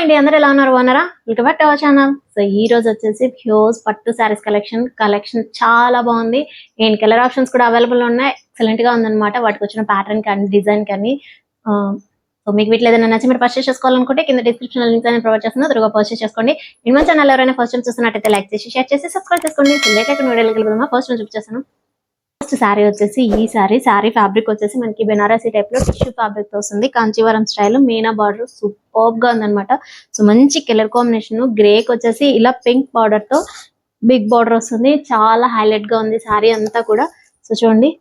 అండి, అందరూ ఎలా ఉన్నారు? బాగున్నారా? Welcome back to our channel. So ఈ రోజు వచ్చేసి ప్యూర్ పట్టు సారీస్ కలెక్షన్ చాలా బాగుంది. అండ్ కలర్ ఆప్షన్స్ కూడా అవైలబుల్ ఉన్నాయి. ఎక్సలెంట్ గా ఉందన్నమాట. వాటికి వచ్చిన ప్యాటర్న్ కానీ డిజైన్ కానీ సో మీకు వీటిలో ఏదైనా నచ్చి మీరు పర్చేస్ చేసుకోవాలనుకుంటే కింద డిస్క్రిప్షన్ లింక్స్ అనేది ప్రొవైడ్ చేస్తున్నా, త్వరగా పర్చేస్ చేసుకోండి. ఇన్ మన ఛానల్ ఎవరైనా ఫస్ట్ టైం చూస్తున్నట్టయితే లైక్ చేసి షేర్ చేసి సబ్స్క్రైబ్ చేసుకోండి. లేటెస్ట్ వీడియోలు ఫస్ట్ నుంచి చూపించేస్తాను. ఫస్ట్ శారీ వచ్చేసి ఈ శారీ ఫ్యాబ్రిక్ వచ్చేసి మనకి బెనారసీ టైప్ లో టిష్యూ ఫ్యాబ్రిక్ తో వస్తుంది. Kanjeevaram style Meena border super గా ఉందన్నమాట. సో మంచి కలర్ కాంబినేషన్. గ్రేక్ వచ్చేసి ఇలా పింక్ బార్డర్ తో బిగ్ బార్డర్ వస్తుంది. చాలా హైలైట్ గా ఉంది శారీ అంతా కూడా. సో చూడండి,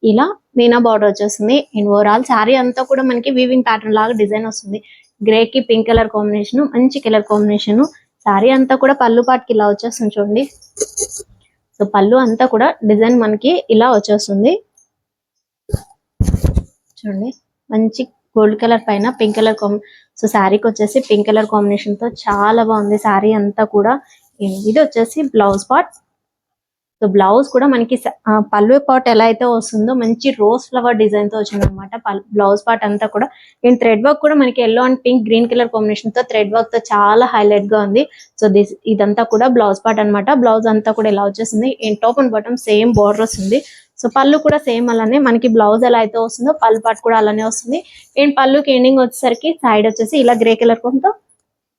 ఇలా మీనా బార్డర్ వచ్చేస్తుంది. అండ్ ఓవరాల్ శారీ అంతా కూడా మనకి వీవింగ్ ప్యాటర్న్ లాగా డిజైన్ వస్తుంది. గ్రే కి పింక్ కలర్ కాంబినేషన్, మంచి కలర్ కాంబినేషన్. శారీ అంతా కూడా పళ్ళు పాటికి ఇలా వచ్చేస్తుంది చూడండి. సో పళ్ళు అంతా కూడా డిజైన్ మనకి ఇలా వచ్చేస్తుంది చూడండి. మంచి గోల్డ్ కలర్ పైన పింక్ కలర్ సో శారీకి వచ్చేసి పింక్ కలర్ కాంబినేషన్ తో చాలా బాగుంది శారీ అంతా కూడా. ఇది వచ్చేసి బ్లౌజ్ పార్ట్. సో బ్లౌజ్ కూడా మనకి పళ్ళు పార్ట్ ఎలా అయితే వస్తుందో మంచి రోజ్ ఫ్లవర్ డిజైన్ తో వచ్చింది అనమాట. బ్లౌజ్ పార్ట్ అంతా కూడా అండ్ థ్రెడ్ వర్క్ కూడా మనకి yellow and pink green colour combination తో థ్రెడ్ వర్క్ తో చాలా హైలైట్ గా ఉంది. సో ఇదంతా కూడా బ్లౌజ్ పార్ట్ అనమాట. బ్లౌజ్ అంతా కూడా ఇలా వచ్చేసింది. And top and bottom same border వస్తుంది. సో పళ్ళు కూడా సేమ్ అలానే మనకి బ్లౌజ్ ఎలా అయితే వస్తుందో పళ్ళు పార్ట్ కూడా అలానే వస్తుంది. అండ్ పళ్ళుకి ఎండింగ్ వచ్చేసరికి సైడ్ వచ్చేసి ఇలా గ్రే కలర్ కొంత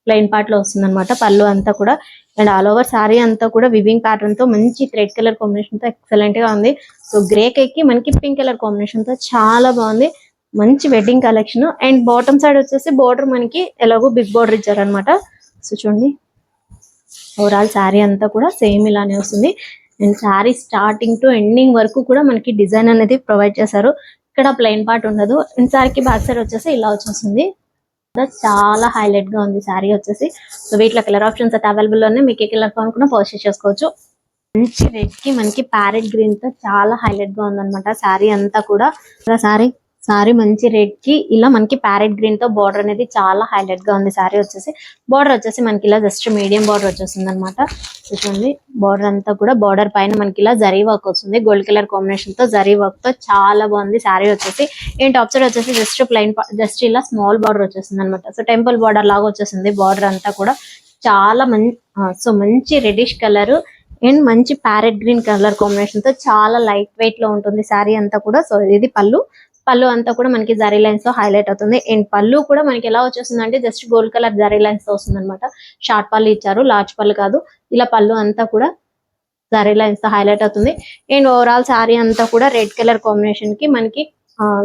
ప్లెయిన్ పార్ట్ లో వస్తుంది అనమాట పళ్ళు అంతా కూడా. అండ్ ఆల్ ఓవర్ శారీ అంతా కూడా వివింగ్ ప్యాటర్న్ తో మంచి థ్రెడ్ కలర్ కాంబినేషన్ తో ఎక్సలెంట్ గా ఉంది. సో గ్రే కి మనకి పింక్ కలర్ కాంబినేషన్ తో చాలా బాగుంది. మంచి wedding collection. And bottom side వచ్చేసి బోర్డర్ మనకి ఎలాగో బిగ్ బోర్డర్ ఇచ్చారనమాట. సో చూడండి, ఓవరాల్ శారీ అంతా కూడా సేమ్ ఇలానే వస్తుంది. And sari starting to ending వరకు కూడా మనకి డిజైన్ అనేది ప్రొవైడ్ చేశారు. ఇక్కడ ప్లెయిన్ పార్ట్ ఉండదు. అండ్ శారీకి బ్యాక్ సైడ్ వచ్చేసి ఇలా వచ్చేస్తుంది. చాలా హైలైట్ గా ఉంది శారీ వచ్చేసి. సో వీటిలో కలర్ ఆప్షన్స్ అయితే అవైలబుల్ ఉన్నాయి. మీకు ఏ కలర్ కావాలనుకున్నా పర్చేస్ చేసుకోవచ్చు. మంచి రెడ్ కి మనకి ప్యారెట్ గ్రీన్ తో చాలా హైలైట్ గా ఉందన్నమాట శారీ అంతా కూడా. శారీ మంచి రెడ్ కి ఇలా మనకి ప్యారెట్ గ్రీన్ తో బార్డర్ అనేది చాలా హైలైట్ గా ఉంది. శారీ వచ్చేసి బార్డర్ వచ్చేసి మనకి ఇలా జస్ట్ మీడియం బార్డర్ వచ్చేస్తుంది అనమాట. చూడండి, బార్డర్ అంతా కూడా బార్డర్ పైన మనకి ఇలా జరీ వర్క్ వస్తుంది. గోల్డ్ కలర్ కాంబినేషన్ తో జరీ వర్క్ తో చాలా బాగుంది శారీ వచ్చేసి. అండ్ టాప్ సైడ్ వచ్చేసి జస్ట్ ప్లెయిన్ జస్ట్ ఇలా స్మాల్ బార్డర్ వచ్చేస్తుంది అనమాట. సో టెంపుల్ బార్డర్ లాగా వచ్చేసింది బార్డర్ అంతా కూడా. చాలా మంచి రెడిష్ కలర్ అండ్ మంచి ప్యారెట్ గ్రీన్ కలర్ కాంబినేషన్ తో చాలా లైట్ వెయిట్ లో ఉంటుంది శారీ అంతా కూడా. సో ఇది పళ్ళు అంతా కూడా మనకి జరీ లైన్స్ తో హైలైట్ అవుతుంది. అండ్ పళ్ళు కూడా మనకి ఎలా వచ్చేస్తుంది అంటే just gold colour zari lines తో వస్తుంది అనమాట. షార్ట్ పళ్ళు ఇచ్చారు, లార్జ్ పళ్ళు కాదు. ఇలా పళ్ళు అంతా కూడా జరీ లైన్స్ తో హైలైట్ అవుతుంది. అండ్ ఓవరాల్ శారీ అంతా కూడా రెడ్ కలర్ కాంబినేషన్ కి మనకి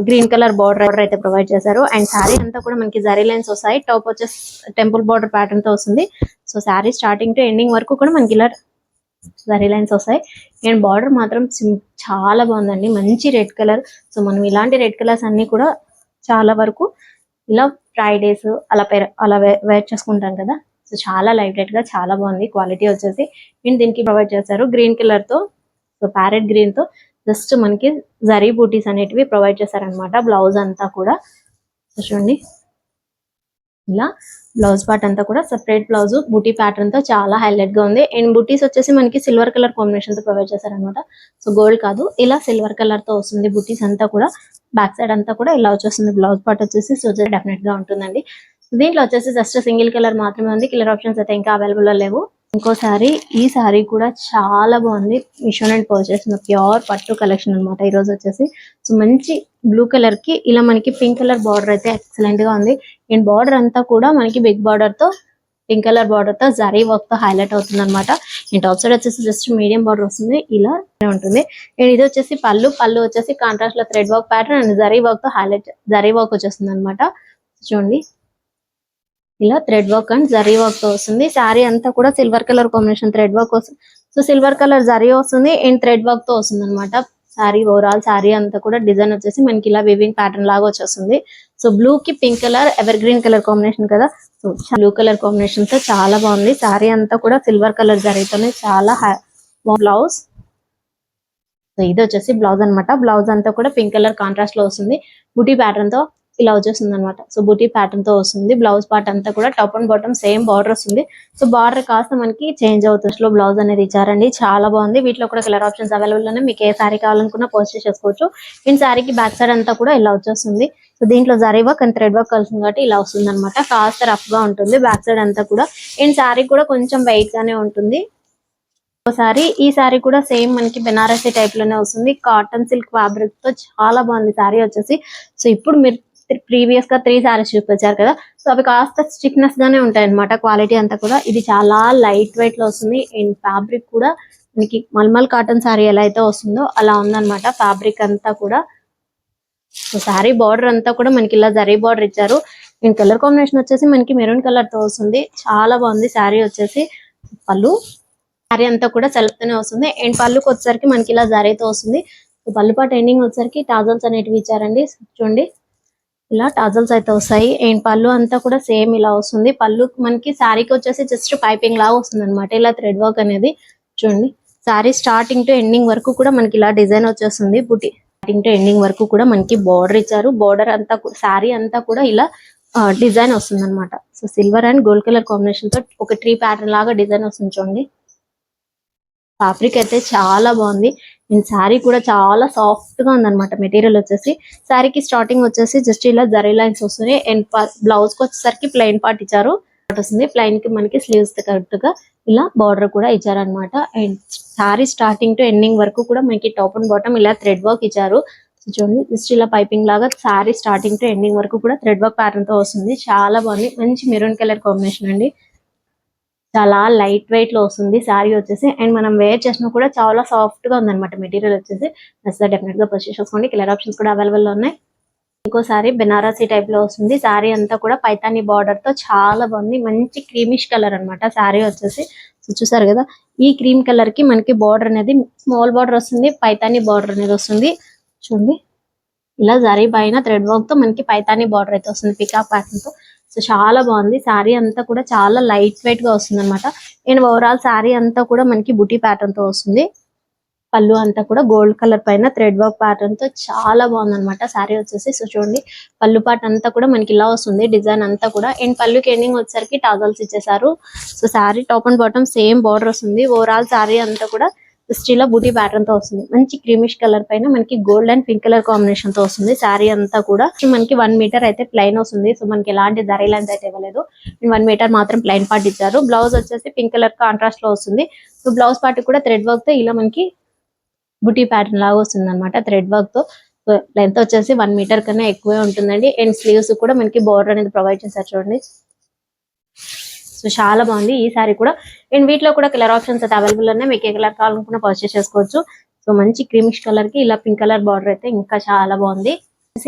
గ్రీన్ కలర్ బార్డర్ అయితే ప్రొవైడ్ చేశారు. అండ్ శారీ అంతా కూడా మనకి జరీ లైన్స్ వస్తాయి. టాప్ వచ్చేసి టెంపుల్ బార్డర్ ప్యాటర్న్ తో వస్తుంది. So sari starting to ending వరకు కూడా మనకి ఇలా జరీ లైన్స్ వస్తాయి. అండ్ బార్డర్ మాత్రం చాలా బాగుందండి, మంచి రెడ్ కలర్. సో మనం ఇలాంటి రెడ్ కలర్స్ అన్ని కూడా చాలా వరకు ఇలా ఫ్రైడేస్ అలా వేర్ చేసుకుంటాం కదా. సో చాలా లైట్ వెయిట్ గా చాలా బాగుంది క్వాలిటీ వచ్చేసి. అండ్ దీనికి ప్రొవైడ్ చేశారు గ్రీన్ కలర్ తో, సో ప్యారెట్ గ్రీన్ తో జస్ట్ మనకి జరీ బూటీస్ అనేటివి ప్రొవైడ్ చేశారనమాట. బ్లౌజ్ అంతా కూడా చూడండి, ఇలా బ్లౌజ్ పార్ట్ అంతా కూడా సెపరేట్ బ్లౌజ్ బూటీ ప్యాటర్న్ తో చాలా హైలైట్ గా ఉంది. అండ్ బూటీస్ వచ్చేసి మనకి సిల్వర్ కలర్ కాంబినేషన్ తో ప్రొవైడ్ చేశారనమాట. సో గోల్డ్ కాదు, ఇలా సిల్వర్ కలర్ తో వస్తుంది బూటీస్ అంతా కూడా. బ్యాక్ సైడ్ అంతా కూడా ఇలా వచ్చేస్తుంది బ్లౌజ్ పార్ట్ వచ్చేసి. సో డెఫినెట్ గా ఉంటుందండి. దీంట్లో వచ్చేసి జస్ట్ సింగిల్ కలర్ మాత్రమే ఉంది. కలర్ ఆప్షన్స్ అయితే ఇంకా అవైలబుల్ లేవు. ఇంకోసారి ఈ సారీ కూడా చాలా బాగుంది. మిషన్ అండ్ పర్చేస్ ప్యూర్ పట్టు కలెక్షన్ అనమాట ఈ రోజు వచ్చేసి. సో మంచి బ్లూ కలర్ కి ఇలా మనకి పింక్ కలర్ బార్డర్ అయితే ఎక్సలెంట్ గా ఉంది. అండ్ బార్డర్ అంతా కూడా మనకి బిగ్ బార్డర్ తో పింక్ కలర్ బార్డర్ తో జరీ వర్క్ తో హైలైట్ అవుతుంది అనమాట. అండ్ టాప్ సైడ్ వచ్చేసి జస్ట్ మీడియం బార్డర్ వస్తుంది, ఇలా ఉంటుంది. అండ్ ఇది వచ్చేసి పళ్ళు వచ్చేసి కాంట్రాస్ట్ లో thread work pattern and zari work తో హైలైట్ జరీ వర్క్ వచ్చేస్తుంది అనమాట. చూడండి, ఇలా thread work and zari work తో వస్తుంది. శారీ అంతా కూడా silver colour combination thread work వస్తుంది. సో సిల్వర్ కలర్ జరీ వస్తుంది అండ్ థ్రెడ్ వర్క్ తో వస్తుంది అనమాట. శారీ ఓవరాల్ శారీ అంతా కూడా డిజైన్ వచ్చేసి మనకి ఇలా వివింగ్ ప్యాటర్న్ లాగా వచ్చేస్తుంది. సో బ్లూ కి pink colour ever green colour combination కదా. సో బ్లూ కలర్ కాంబినేషన్ తో చాలా బాగుంది. శారీ అంతా కూడా సిల్వర్ కలర్ జరీతోనే చాలా బ్లౌజ్. సో ఇది వచ్చేసి బ్లౌజ్ అనమాట. బ్లౌజ్ అంతా కూడా పింక్ కలర్ కాంట్రాస్ట్ లో వస్తుంది. బూటీ ప్యాటర్న్ తో ఇలా వచ్చేస్తుంది అనమాట. సో బూటీ ప్యాటర్న్ తో వస్తుంది. బ్లౌజ్ పార్ట్ అంతా కూడా top and bottom same border వస్తుంది. సో బార్డర్ కాస్త మనకి చేంజ్ అవుతుంది. లో బ్లౌజ్ అనేది ఇచ్చారండి, చాలా బాగుంది. వీటిలో కూడా కలర్ ఆప్షన్స్ అవైలబుల్ ఉన్నాయి. మీకు ఏ సారీ కావాలనుకున్నా పర్చేస్ చేసుకోవచ్చు. ఈ సారీకి బ్యాక్ సైడ్ అంతా కూడా ఇలా వచ్చేస్తుంది. సో దీంట్లో zari work and thread work కలిసింది కాబట్టి ఇలా వస్తుంది అనమాట. కాస్త రఫ్ గా ఉంటుంది బ్యాక్ సైడ్ అంతా కూడా. ఈ సారీ కూడా కొంచెం వెయిట్ గానే ఉంటుంది. సారీ ఈ సారీ కూడా సేమ్ మనకి బెనారసీ టైప్ లోనే వస్తుంది. కాటన్ సిల్క్ ఫ్యాబ్రిక్ తో చాలా బాగుంది సారీ వచ్చేసి. సో ఇప్పుడు మీరు ప్రీవియస్ గా 3 సారీస్ చూపించారు కదా, సో అవి కాస్త స్టిక్నెస్ గానే ఉంటాయి అనమాట. క్వాలిటీ అంతా కూడా ఇది చాలా లైట్ వెయిట్ లో వస్తుంది. అండ్ ఫ్యాబ్రిక్ కూడా మనకి మల్మల్ కాటన్ సారీ ఎలా అయితే వస్తుందో అలా ఉందన్నమాట ఫ్యాబ్రిక్ అంతా కూడా. సో సారీ బార్డర్ అంతా కూడా మనకి ఇలా జరీ బార్డర్ ఇచ్చారు. అండ్ కలర్ కాంబినేషన్ వచ్చేసి మనకి మెరూన్ కలర్ తో వస్తుంది. చాలా బాగుంది సారీ వచ్చేసి. పళ్ళు సారీ అంతా కూడా సెల్ఫ్ తోనే వస్తుంది. అండ్ పళ్ళుకి వచ్చేసరికి మనకి ఇలా జరీతో వస్తుంది. పళ్ళు పాటు ఎండింగ్ వచ్చేసరికి టాజల్స్ అనేటివి ఇచ్చారండి. చూడండి ఇలా టాజల్స్ అయితే వస్తాయి. అండ్ పళ్ళు అంతా కూడా సేమ్ ఇలా వస్తుంది. పళ్ళు మనకి శారీకి వచ్చేసి జస్ట్ పైపింగ్ లాగా వస్తుంది అనమాట. ఇలా థ్రెడ్ వర్క్ అనేది చూడండి. శారీ స్టార్టింగ్ టు ఎండింగ్ వరకు కూడా మనకి ఇలా డిజైన్ వచ్చేస్తుంది. బుట్టి స్టార్టింగ్ టు ఎండింగ్ వరకు కూడా మనకి బార్డర్ ఇచ్చారు. బార్డర్ అంతా శారీ అంతా కూడా ఇలా డిజైన్ వస్తుంది అనమాట. So silver and gold colour combination తో ఒక ట్రీ ప్యాటర్న్ లాగా డిజైన్ వస్తుంది చూడండి. ఫ్యాబ్రిక్ అయితే చాలా బాగుంది. అండ్ శారీ కూడా చాలా సాఫ్ట్ గా ఉందన్నమాట. మెటీరియల్ వచ్చేసి శారీకి స్టార్టింగ్ వచ్చేసి జస్ట్ ఇలా జరీ లైన్స్ వస్తున్నాయి. అండ్ బ్లౌజ్ కి వచ్చేసరికి ప్లెయిన్ పార్ట్ ఇచ్చారు వస్తుంది. ప్లెయిన్ కి మనకి స్లీవ్స్ కరెక్ట్ గా ఇలా బార్డర్ కూడా ఇచ్చారనమాట. And sari starting to ending వరకు కూడా మనకి టాప్ అండ్ బాటమ్ ఇలా థ్రెడ్ వర్క్ ఇచ్చారు. చూడండి జస్ట్ ఇలా పైపింగ్ లాగా శారీ స్టార్టింగ్ టు ఎండింగ్ వరకు కూడా థ్రెడ్ వర్క్ ప్యాటర్న్ తో వస్తుంది. చాలా బాగుంది. మంచి మెరూన్ కలర్ కాంబినేషన్ అండి. చాలా లైట్ వెయిట్ లో వస్తుంది శారీ వచ్చేసి. అండ్ మనం వేర్ చేసినా కూడా చాలా సాఫ్ట్ గా ఉందన్నమాట మెటీరియల్ వచ్చేసి. డెఫినెట్ గా పర్చేస్ చేసుకోండి. కలర్ ఆప్షన్స్ కూడా అవైలబుల్ లో ఉన్నాయి. ఇంకోసారి బెనారసీ టైప్ లో వస్తుంది. శారీ అంతా కూడా పైతాని బార్డర్ తో చాలా బాగుంది. మంచి క్రీమిష్ కలర్ అన్నమాట శారీ వచ్చేసి. చూసారు కదా, ఈ క్రీమ్ కలర్ కి మనకి బార్డర్ అనేది స్మాల్ బార్డర్ వస్తుంది. పైతాని బార్డర్ అనేది వస్తుంది. చూడండి ఇలా జరీ పైన థ్రెడ్ వర్క్ తో మనకి పైతాని బార్డర్ అయితే వస్తుంది పికాక్ ప్యాటర్న్ తో. సో చాలా బాగుంది. శారీ అంతా కూడా చాలా లైట్ వెయిట్ గా వస్తుంది అనమాట. అండ్ ఓవరాల్ శారీ అంతా కూడా మనకి బుటీ ప్యాటర్న్ తో వస్తుంది. పళ్ళు అంతా కూడా గోల్డ్ కలర్ పైన థ్రెడ్ వర్క్ ప్యాటర్న్ తో చాలా బాగుంది అనమాట శారీ వచ్చేసి. సో చూడండి పళ్ళు పార్ట్ అంతా కూడా మనకి ఇలా వస్తుంది డిజైన్ అంతా కూడా. అండ్ పళ్ళుకి ఎండింగ్ వచ్చేసరికి టాజల్స్ ఇచ్చేసారు. So sari top and bottom same border వస్తుంది. ఓవరాల్ శారీ అంతా కూడా స్టీల్ బూటీ ప్యాటర్న్ తో వస్తుంది. మంచి క్రీమిష్ కలర్ పైన మనకి gold and pink colour combination తో వస్తుంది. శారీ అంతా కూడా మనకి 1 మీటర్ అయితే ప్లెయిన్ వస్తుంది. సో మనకి ఎలాంటి జరీ లైన్స్ అయితే ఇవ్వలేదు. 1 మీటర్ మాత్రం ప్లెయిన్ పార్ట్ ఇచ్చారు. బ్లౌజ్ వచ్చేసి పింక్ కలర్ కాంట్రాస్ట్ లో వస్తుంది. సో బ్లౌజ్ పార్ట్ కూడా థ్రెడ్ వర్క్ తో ఇలా మనకి బుటీ ప్యాటర్న్ లాగా వస్తుంది అనమాట థ్రెడ్ వర్క్ తో. లెంత్ వచ్చేసి 1 మీటర్ కన్నా ఎక్కువే ఉంటుందండి. అండ్ స్లీవ్స్ కూడా మనకి బార్డర్ అనేది ప్రొవైడ్ చేశారు చూడండి. సో చాలా బాగుంది ఈ సారీ కూడా. అండ్ వీటిలో కూడా కలర్ ఆప్షన్స్ అయితే అవైలబుల్ ఉన్నాయి. మీకు ఏ కలర్ కావాలనుకున్నా పర్చేస్ చేసుకోవచ్చు. సో మంచి క్రీమిష్ కలర్ కి ఇలా పింక్ కలర్ బార్డర్ అయితే ఇంకా చాలా బాగుంది.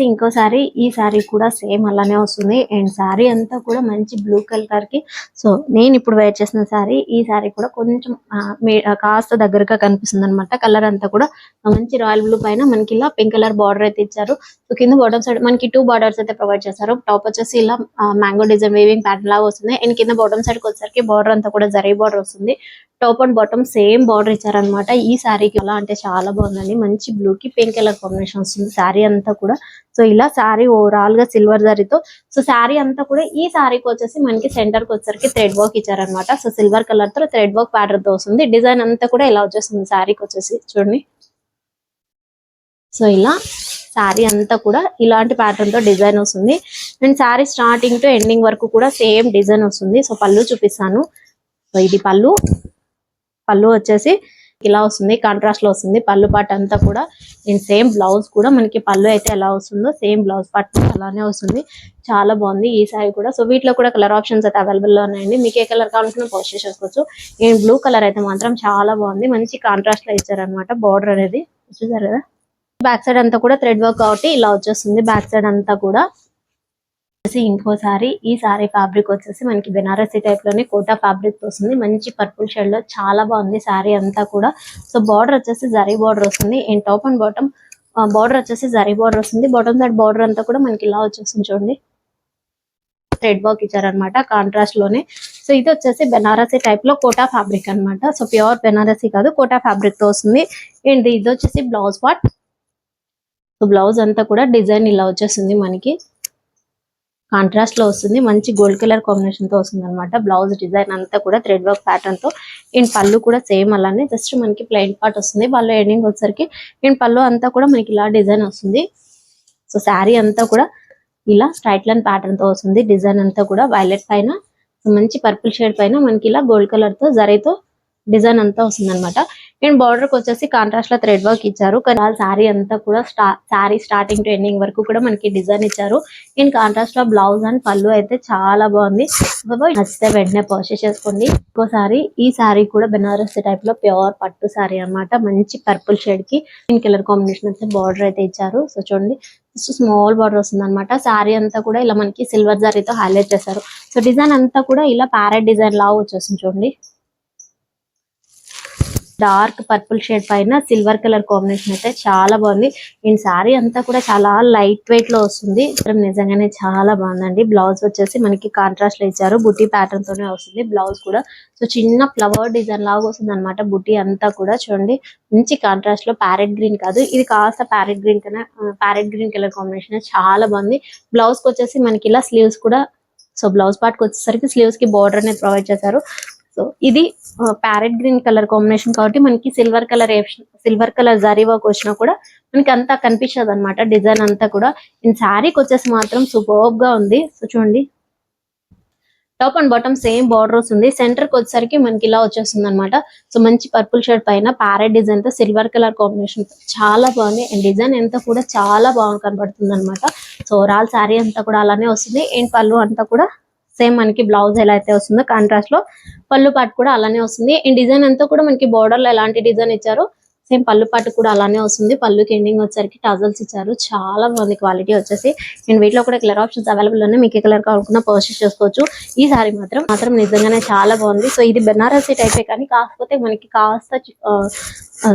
ఇంకోసారి ఈ సారీ కూడా సేమ్ అలానే వస్తుంది. అండ్ సారీ అంతా కూడా మంచి బ్లూ కలర్ కి. సో నేను ఇప్పుడు వేర్ చేసిన సారీ ఈ సారీ కూడా కొంచెం కాస్త దగ్గరగా కనిపిస్తుంది అనమాట. కలర్ అంతా కూడా మంచి రాయల్ బ్లూ పైన మనకి ఇలా పింక్ కలర్ బార్డర్ అయితే ఇచ్చారు. సో కింద బాటమ్ సైడ్ మనకి 2 బార్డర్స్ అయితే ప్రొవైడ్ చేశారు. టాప్ వచ్చేసి ఇలా మ్యాంగో డిజైన్ వేవింగ్ ప్యాటర్న్ లాగా వస్తుంది. అండ్ కింద బాటమ్ సైడ్ కి వచ్చేసరికి బార్డర్ అంతా కూడా జరీ బార్డర్ వస్తుంది. Top and bottom same border ఇచ్చారనమాట. ఈ సారీకి ఎలా అంటే చాలా బాగుందండి. మంచి బ్లూ కి పింక్ కలర్ కాంబినేషన్ వస్తుంది సారీ అంతా కూడా. సో ఇలా సారీ ఓవరాల్ గా సిల్వర్ జరీతో. సో సారీ అంతా కూడా ఈ సారీకి వచ్చేసి మనకి సెంటర్ కి వచ్చేసరికి థ్రెడ్ వర్క్ ఇచ్చారనమాట. సో సిల్వర్ కలర్ తో థ్రెడ్ వర్క్ ప్యాటర్న్ తో వస్తుంది. డిజైన్ అంతా కూడా ఇలా వచ్చేస్తుంది సారీకి వచ్చేసి చూడండి. సో ఇలా శారీ అంతా కూడా ఇలాంటి ప్యాటర్న్ తో డిజైన్ వస్తుంది. And sari starting to ending వరకు కూడా సేమ్ డిజైన్ వస్తుంది. సో పళ్ళు చూపిస్తాను. సో ఇది పళ్ళు వచ్చేసి ఇలా వస్తుంది. కాంట్రాస్ట్ లో వస్తుంది పళ్ళు పార్ట్ అంతా కూడా. అండ్ సేమ్ బ్లౌజ్ కూడా మనకి పళ్ళు అయితే ఎలా వస్తుందో సేమ్ బ్లౌజ్ పార్ట్ అలానే వస్తుంది. చాలా బాగుంది ఈ సారీ కూడా. సో వీటిలో కూడా కలర్ ఆప్షన్స్ అయితే అవైలబుల్ లో ఉన్నాయండి. మీకు ఏ కలర్ కావాలనుకున్నా పర్చేస్ చేసుకోవచ్చు. అండ్ బ్లూ కలర్ అయితే మాత్రం చాలా బాగుంది. మంచి కాంట్రాస్ట్ లో ఇచ్చారనమాట బార్డర్ అనేది. చూసారు కదా, బ్యాక్ సైడ్ అంతా కూడా థ్రెడ్ వర్క్ కాబట్టి ఇలా వచ్చేస్తుంది బ్యాక్ సైడ్ అంతా కూడా. ఇంకోసారి ఈ సారీ ఫ్యాబ్రిక్ వచ్చేసి మనకి బెనారసీ టైప్ లోనే కోటా ఫ్యాబ్రిక్ వస్తుంది. మంచి పర్పుల్ షేడ్ లో చాలా బాగుంది సారీ అంతా కూడా. సో బార్డర్ వచ్చేసి జరీ బార్డర్ వస్తుంది. And top and bottom border వచ్చేసి జరీ బార్డర్ వస్తుంది. బాటమ్ సైడ్ బార్డర్ అంతా కూడా మనకి ఇలా వచ్చేస్తుంది చూడండి. థ్రెడ్ వర్క్ ఇచ్చారనమాట కాంట్రాస్ట్ లోనే. సో ఇది వచ్చేసి బెనారసీ టైప్ లో కోటా ఫ్యాబ్రిక్ అనమాట. సో ప్యూర్ బెనారసీ కాదు, కోటా ఫ్యాబ్రిక్ తో వస్తుంది. అండ్ ఇది వచ్చేసి బ్లౌజ్ పార్ట్. సో బ్లౌజ్ అంతా కూడా డిజైన్ ఇలా వచ్చేస్తుంది మనకి. కాంట్రాస్ట్ లో వస్తుంది, మంచి గోల్డ్ కలర్ కాంబినేషన్ తో వస్తుంది అనమాట. బ్లౌజ్ డిజైన్ అంతా కూడా థ్రెడ్ వర్క్ ప్యాటర్న్ తో, అండ్ పళ్ళు కూడా సేమ్ అలానే జస్ట్ మనకి ప్లెయిన్ పార్ట్ వస్తుంది. పళ్ళు ఎండింగ్ వచ్చేసరికి అండ్ పళ్ళు అంతా కూడా మనకి ఇలా డిజైన్ వస్తుంది. సో శారీ అంతా కూడా ఇలా స్ట్రైట్ లైన్ ప్యాటర్న్ తో వస్తుంది. డిజైన్ అంతా కూడా వైలెట్ పైన మంచి పర్పుల్ షేడ్ పైన మనకి ఇలా గోల్డ్ కలర్ తో జరీతో డిజైన్ అంతా వస్తుంది అనమాట. అండ్ బార్డర్ కి వచ్చేసి కాంట్రాస్ట్ లో థ్రెడ్ వర్క్ ఇచ్చారు. శారీ అంతా కూడా శారీ స్టార్టింగ్ టు ఎండింగ్ వరకు కూడా మనకి డిజైన్ ఇచ్చారు. అండ్ కాంట్రాస్ట్ లో బ్లౌజ్ అండ్ పళ్ళు అయితే చాలా బాగుంది. నచ్చితే వెంటనే పర్చేస్ చేసుకోండి. ఇంకోసారి ఈ శారీ కూడా బెనారస్ టైప్ లో ప్యూర్ పట్టు శారీ అన్నమాట. మంచి పర్పుల్ షేడ్ కి గ్రీన్ కలర్ కాంబినేషన్ అయితే బార్డర్ అయితే ఇచ్చారు. సో చూడండి స్మాల్ బార్డర్ వస్తుంది అనమాట. శారీ అంతా కూడా ఇలా మనకి సిల్వర్ జరీతో హైలైట్ చేశారు. సో డిజైన్ అంతా కూడా ఇలా ప్యారెట్ డిజైన్ లాగా వచ్చేస్తుంది చూడండి. డార్క్ పర్పుల్ షేడ్ పైన సిల్వర్ కలర్ కాంబినేషన్ అయితే చాలా బాగుంది. ఈ శారీ అంతా కూడా చాలా లైట్ వెయిట్ లో వస్తుంది. నిజంగానే చాలా బాగుందండి. బ్లౌజ్ వచ్చేసి మనకి కాంట్రాస్ట్ లో ఇచ్చారు. బుటీ ప్యాటర్న్ తోనే వస్తుంది బ్లౌజ్ కూడా. సో చిన్న ఫ్లవర్ డిజైన్ లాగా వస్తుంది అనమాట. బుటీ అంతా కూడా చూడండి మంచి కాంట్రాస్ట్ లో ప్యారెట్ గ్రీన్ కాదు, ఇది కాస్త ప్యారెట్ గ్రీన్ కన్నా ప్యారెట్ గ్రీన్ కలర్ కాంబినేషన్ చాలా బాగుంది. బ్లౌజ్ కి వచ్చేసి మనకి ఇలా స్లీవ్స్ కూడా, సో బ్లౌజ్ పార్ట్ కి వచ్చేసరికి స్లీవ్స్ కి బార్డర్ అనేది ప్రొవైడ్ చేశారు. సో ఇది ప్యారెట్ గ్రీన్ కలర్ కాంబినేషన్ కాబట్టి మనకి సిల్వర్ కలర్ జరీ వర్క్ వచ్చినా కూడా మనకి అంతా కనిపించదు అనమాట. డిజైన్ అంతా కూడా ఈ శారీకి వచ్చేసి మాత్రం సూపర్బ్ గా ఉంది. సో చూడండి top and bottom same border వస్తుంది. సెంటర్ కి వచ్చేసరికి మనకి ఇలా వచ్చేస్తుంది అనమాట. సో మంచి పర్పుల్ షేడ్ పైన ప్యారెట్ డిజైన్ తో సిల్వర్ కలర్ కాంబినేషన్ చాలా బాగుంది. అండ్ డిజైన్ అంతా కూడా చాలా బాగా కనబడుతుంది అనమాట. సో ఓవరాల్ శారీ అంతా కూడా అలానే వస్తుంది. అండ్ పళ్ళు అంతా కూడా సేమ్ మనకి బ్లౌజ్ ఎలా అయితే వస్తుందో కాంట్రాస్ట్ లో పళ్ళు పాటు కూడా అలానే వస్తుంది. ఈ డిజైన్ అంతా కూడా మనకి బోర్డర్ లో ఎలాంటి డిజైన్ ఇచ్చారో సేమ్ పళ్ళు పాటు కూడా అలానే వస్తుంది. పళ్ళుకి ఎండింగ్ వచ్చేసరికి టజల్స్ ఇచ్చారు. చాలా బాగుంది క్వాలిటీ వచ్చేసి. అండ్ వీటిలో కూడా కలర్ ఆప్షన్స్ అవైలబుల్ ఉన్నాయి. మీకు ఏ కలర్ కావాలన్నా పర్చేస్ చేసుకోవచ్చు. ఈ సారీ మాత్రం నిజంగానే చాలా బాగుంది. సో ఇది బెనారసీ టైపే కానీ కాకపోతే మనకి కాస్త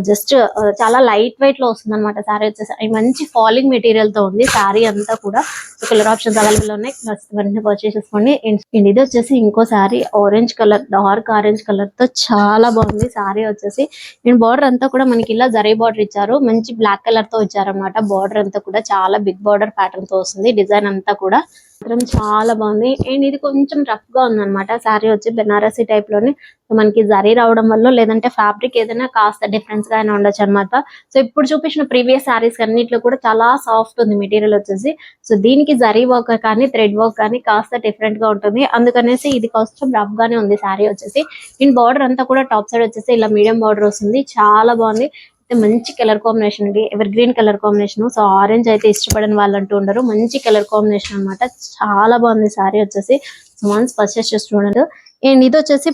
జస్ట్ చాలా లైట్ వెయిట్ లో వస్తుంది అనమాట. శారీ వచ్చేసి మంచి ఫాలింగ్ మెటీరియల్ తో ఉంది శారీ అంతా కూడా. సో కలర్ ఆప్షన్స్ అవైలబుల్ ఉన్నాయి, వెంటనే పర్చేస్ చేసుకోండి. అండ్ ఇది వచ్చేసి ఇంకో sari orange colour, dark orange colour తో చాలా బాగుంది శారీ వచ్చేసి. అండ్ బార్డర్ అంతా కూడా మనకి ఇలా జరీ బార్డర్ ఇచ్చారు. మంచి బ్లాక్ కలర్ తో ఇచ్చారనమాట. బార్డర్ అంతా కూడా చాలా బిగ్ బార్డర్ ప్యాటర్న్ తో వస్తుంది. డిజైన్ అంతా కూడా చాలా బాగుంది. అండ్ ఇది కొంచెం రఫ్ గా ఉంది అనమాట. శారీ వచ్చి బెనారసీ టైప్ లోనే మనకి జరీ రావడం వల్ల లేదంటే ఫ్యాబ్రిక్ ఏదైనా కాస్త డిఫరెన్స్ గా అయినా ఉండొచ్చు అనమాట. సో ఇప్పుడు చూపించిన ప్రీవియస్ శారీస్ అన్నిట్లో కూడా చాలా సాఫ్ట్ ఉంది మెటీరియల్ వచ్చేసి. సో దీనికి జరీ వర్క్ కానీ థ్రెడ్ వర్క్ కానీ కాస్త డిఫరెంట్ గా ఉంటుంది. అందుకనేసి ఇది కొంచెం రఫ్ గానే ఉంది శారీ వచ్చేసి. అండ్ బార్డర్ అంతా కూడా టాప్ సైడ్ వచ్చేసి ఇలా మీడియం బార్డర్ వస్తుంది. చాలా బాగుంది. మంచి కలర్ కాంబినేషన్ అండి, ever green colour combination. So orange అయితే ఇష్టపడని వాళ్ళు అంటూ ఉండరు. మంచి కలర్ కాంబినేషన్ అనమాట. చాలా బాగుంది శారీ వచ్చేసి. సో వన్స్ పర్చేస్ చేసి చూడండి. అండ్ ఇది వచ్చేసి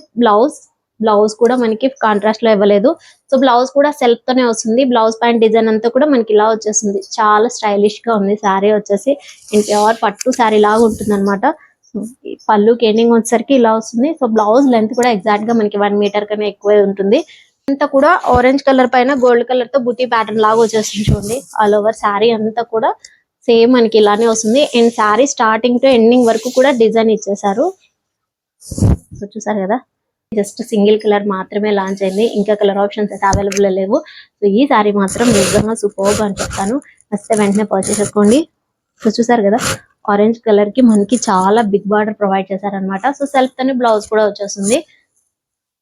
బ్లౌజ్ కూడా మనకి కాంట్రాస్ట్ లో ఇవ్వలేదు. సో బ్లౌజ్ కూడా సెల్ఫ్ తోనే వస్తుంది. బ్లౌజ్ ప్యాంట్ డిజైన్ అంతా కూడా మనకి ఇలా వచ్చేస్తుంది. చాలా స్టైలిష్ గా ఉంది శారీ వచ్చేసి. అండ్ ప్యూర్ పట్టు శారీ లాగా ఉంటుంది అనమాట. పళ్ళుకి ఎండింగ్ వచ్చేసరికి ఇలా వస్తుంది. సో బ్లౌజ్ లెంత్ కూడా ఎగ్జాక్ట్ గా మనకి 1 మీటర్ కన్నా ఎక్కువే ఉంటుంది. అంతా కూడా ఆరెంజ్ కలర్ పైన గోల్డ్ కలర్ తో బుటీ ప్యాటర్న్ లాగా వచ్చేస్తుంది చూడండి. ఆల్ ఓవర్ శారీ అంతా కూడా సేమ్ మనకి ఇలానే వస్తుంది. And sari starting to ending వరకు కూడా డిజైన్ ఇచ్చేసారు. సో చూసారు కదా, జస్ట్ సింగిల్ కలర్ మాత్రమే లాంచ్ అయింది. ఇంకా కలర్ ఆప్షన్స్ అయితే అవైలబుల్ లేవు. సో ఈ శారీ మాత్రం నిజంగా సూపర్బ్ అని చెప్తాను. వస్తే వెంటనే పర్చేస్ చేసుకోండి. సో చూసారు కదా, ఆరెంజ్ కలర్ కి మనకి చాలా బిగ్ బార్డర్ ప్రొవైడ్ చేశారనమాట. సో సెల్ఫ్ తోనే బ్లౌజ్ కూడా వచ్చేస్తుంది.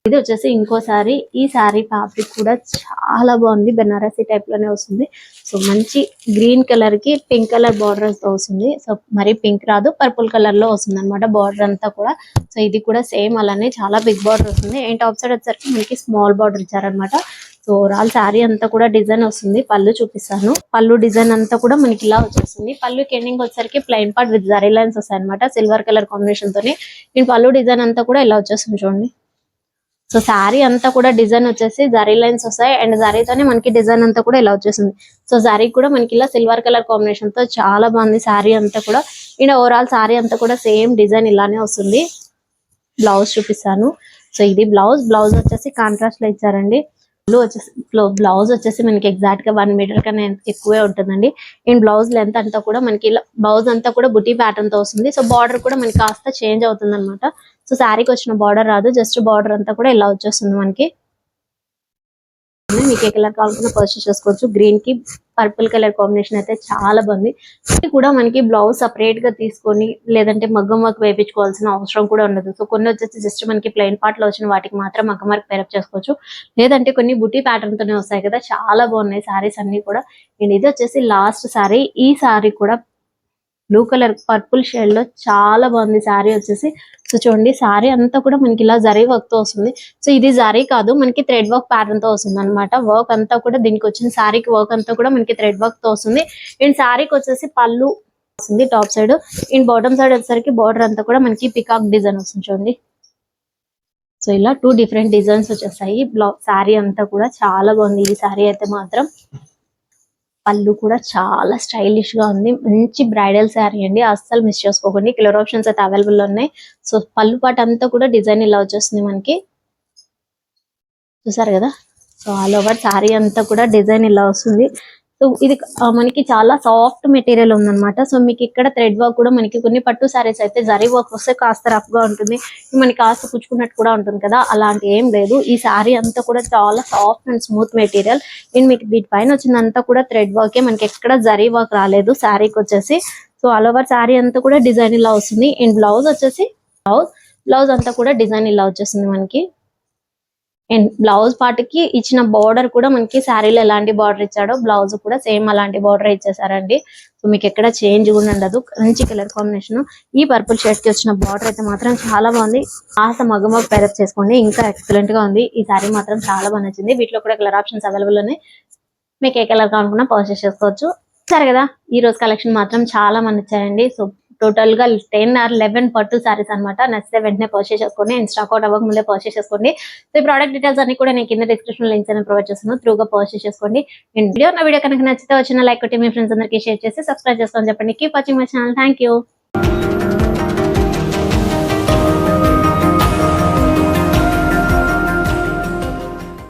ఇది వచ్చేసి ఇంకోసారి. ఈ శారీ ఫ్యాబ్రిక్ కూడా చాలా బాగుంది. బెనారసీ టైప్ లోనే వస్తుంది. సో మంచి గ్రీన్ కలర్ కి పింక్ కలర్ బార్డర్ తో వస్తుంది. సో మరి పింక్ రాదు, పర్పుల్ కలర్ లో వస్తుంది అనమాట బార్డర్ అంతా కూడా. సో ఇది కూడా సేమ్ అలానే చాలా బిగ్ బార్డర్ వస్తుంది. అండ్ టాప్ సైడ్ వచ్చేసరికి మనకి స్మాల్ బార్డర్ ఇచ్చారనమాట. సో ఓవరాల్ శారీ అంతా కూడా డిజైన్ వస్తుంది. పళ్ళు చూపిస్తాను. పళ్ళు డిజైన్ అంతా కూడా మనకి ఇలా వచ్చేస్తుంది. పళ్ళు ఎండింగ్ వచ్చేసరికి plain part with zari lines వస్తాయి అనమాట, సిల్వర్ కలర్ కాంబినేషన్ తోని. అండ్ పళ్ళు డిజైన్ అంతా కూడా ఇలా వచ్చేస్తుంది చూడండి. సో శారీ అంతా కూడా డిజైన్ వచ్చేసి జరీ లైన్స్ వస్తాయి. అండ్ జరీతోనే మనకి డిజైన్ అంతా కూడా ఇలా వచ్చేసింది. సో జరీ కూడా మనకి ఇలా సిల్వర్ కలర్ కాంబినేషన్ తో చాలా బాగుంది శారీ అంతా కూడా. అండ్ ఓవరాల్ శారీ అంతా కూడా సేమ్ డిజైన్ ఇలానే వస్తుంది. బ్లౌజ్ చూపిస్తాను. సో ఇది బ్లౌజ్ వచ్చేసి కాంట్రాస్ట్ లో ఇచ్చారండి. బ్లౌజ్ వచ్చేసి మనకి ఎగ్జాక్ట్ గా 1 మీటర్ కన్నా ఎక్కువే ఉంటుందండి. అండ్ బ్లౌజ్ లెంత్ అంతా కూడా మనకి ఇలా బ్లౌజ్ అంతా కూడా బుటీ ప్యాటర్న్ తో వస్తుంది. సో బార్డర్ కూడా మనకి కాస్త చేంజ్ అవుతుంది అనమాట. సో శారీకి వచ్చిన బార్డర్ రాదు, జస్ట్ బార్డర్ అంతా కూడా ఇలా వచ్చేస్తుంది మనకి. మీకు ఏ కలర్ కావాలన్నా పర్చేస్ చేసుకోవచ్చు. గ్రీన్ కి పర్పుల్ కలర్ కాంబినేషన్ అయితే చాలా బాగుంది. ఇది కూడా మనకి బ్లౌజ్ సపరేట్ గా తీసుకొని లేదంటే మగ్గం వర్క్ వేయించుకోవాల్సిన అవసరం కూడా ఉండదు. సో కొన్ని వచ్చేసి జస్ట్ మనకి ప్లెయిన్ పార్ట్ లో వచ్చిన వాటికి మాత్రం మగ్గం వర్క్ పేరప్ చేసుకోవచ్చు. లేదంటే కొన్ని బుటీ ప్యాటర్న్ తోనే వస్తాయి కదా, చాలా బాగున్నాయి సారీస్ అన్ని కూడా. అండ్ ఇది వచ్చేసి లాస్ట్ సారీ. ఈ సారీ కూడా బ్లూ కలర్ పర్పుల్ షేడ్ లో చాలా బాగుంది సారీ వచ్చేసి. సో చూడండి సారీ అంతా కూడా మనకి ఇలా జరీ వర్క్ తో వస్తుంది. సో ఇది జరీ కాదు, మనకి థ్రెడ్ వర్క్ ప్యాటర్న్ తో వస్తుంది అనమాట. వర్క్ అంతా కూడా దీనికి వచ్చిన సారీకి వర్క్ అంతా కూడా మనకి థ్రెడ్ వర్క్ తో వస్తుంది. అండ్ సారీకి వచ్చేసి పళ్ళు వస్తుంది top side. And bottom side వచ్చేసరికి బార్డర్ అంతా కూడా మనకి పికాక్ డిజైన్ వస్తుంది చూడండి. సో ఇలా 2 డిఫరెంట్ డిజైన్స్ వచ్చేస్తాయి. సారీ అంతా కూడా చాలా బాగుంది. ఈ సారీ అయితే మాత్రం పళ్ళు కూడా చాలా స్టైలిష్ గా ఉంది. మంచి బ్రైడల్ శారీ అండి, అస్సలు మిస్ చేసుకోకండి. కలర్ ఆప్షన్స్ అయితే అవైలబుల్ ఉన్నాయి. సో పళ్ళు పాట అంతా కూడా డిజైన్ ఇలా వచ్చేస్తుంది మనకి, చూసారు కదా. సో ఆల్ ఓవర్ శారీ అంతా కూడా డిజైన్ ఇలా వస్తుంది. సో ఇది మనకి చాలా సాఫ్ట్ మెటీరియల్ ఉందన్నమాట. సో మీకు ఇక్కడ థ్రెడ్ వర్క్ కూడా మనకి కొన్ని పట్టు సారీస్ అయితే జరీ వర్క్ వస్తే కాస్త రఫ్ గా ఉంటుంది, మనకి కాస్త పుచ్చుకున్నట్టు కూడా ఉంటుంది కదా, అలాంటి ఏం లేదు. ఈ సారీ అంతా కూడా చాలా soft and smooth material. And మీకు వీటిపైన వచ్చిందంతా కూడా థ్రెడ్ వర్కే, మనకి ఎక్కడ జరీ వర్క్ రాలేదు సారీకి వచ్చేసి. సో ఆల్ ఓవర్ సారీ అంతా కూడా డిజైన్ ఇలా వస్తుంది. అండ్ బ్లౌజ్ వచ్చేసి బ్లౌజ్ అంతా కూడా డిజైన్ ఇలా వచ్చేస్తుంది మనకి. అండ్ బ్లౌజ్ పార్ట్ కి ఇచ్చిన బార్డర్ కూడా మనకి శారీలో ఎలాంటి బార్డర్ ఇచ్చాడో బ్లౌజ్ కూడా సేమ్ అలాంటి బార్డర్ ఇచ్చేసారండి. సో మీకు ఎక్కడ చేంజ్ కూడా ఉండదు. మంచి కలర్ కాంబినేషన్. ఈ పర్పుల్ షేడ్ కి వచ్చిన బార్డర్ అయితే మాత్రం చాలా బాగుంది. కాస్త మగ్గం పేరప్ చేసుకోండి, ఇంకా ఎక్సలెంట్ గా ఉంది. ఈ సారీ మాత్రం చాలా బాగా నచ్చింది. వీటిలో కూడా కలర్ ఆప్షన్స్ అవైలబుల్ ఉన్నాయి. మీకు ఏ కలర్ కావాలనుకున్నా పర్చేస్ చేసుకోవచ్చు. సరే కదా, ఈ రోజు కలెక్షన్ మాత్రం చాలా మంది నచ్చాయండి. సో టోటల్ గా 10 or 11 పట్టు సారీస్ అనమాట. నచ్చితే వెంటనే పర్చేస్ చేసుకోండి. అండ్ స్టాక్ అవుట్ అవ్వక ముందే పర్చేస్ చేసుకోండి. సో ఈ ప్రోడక్ట్ డీటెయిల్స్ అన్ని కూడా నేను కింద డిస్క్రిప్షన్ లింక్స్ అని ప్రొవైడ్ చేస్తున్నాను, త్రూగా పర్చేస్ చేసుకోండి. అండ్ వీడియో కనుక నచ్చితే వచ్చిన లైక్ కొట్టి మీ ఫ్రెండ్స్ అందరికీ షేర్ చేసి సబ్స్క్రైబ్ చేసుకోండి చెప్పండి. Keep watching my channel. Thank you.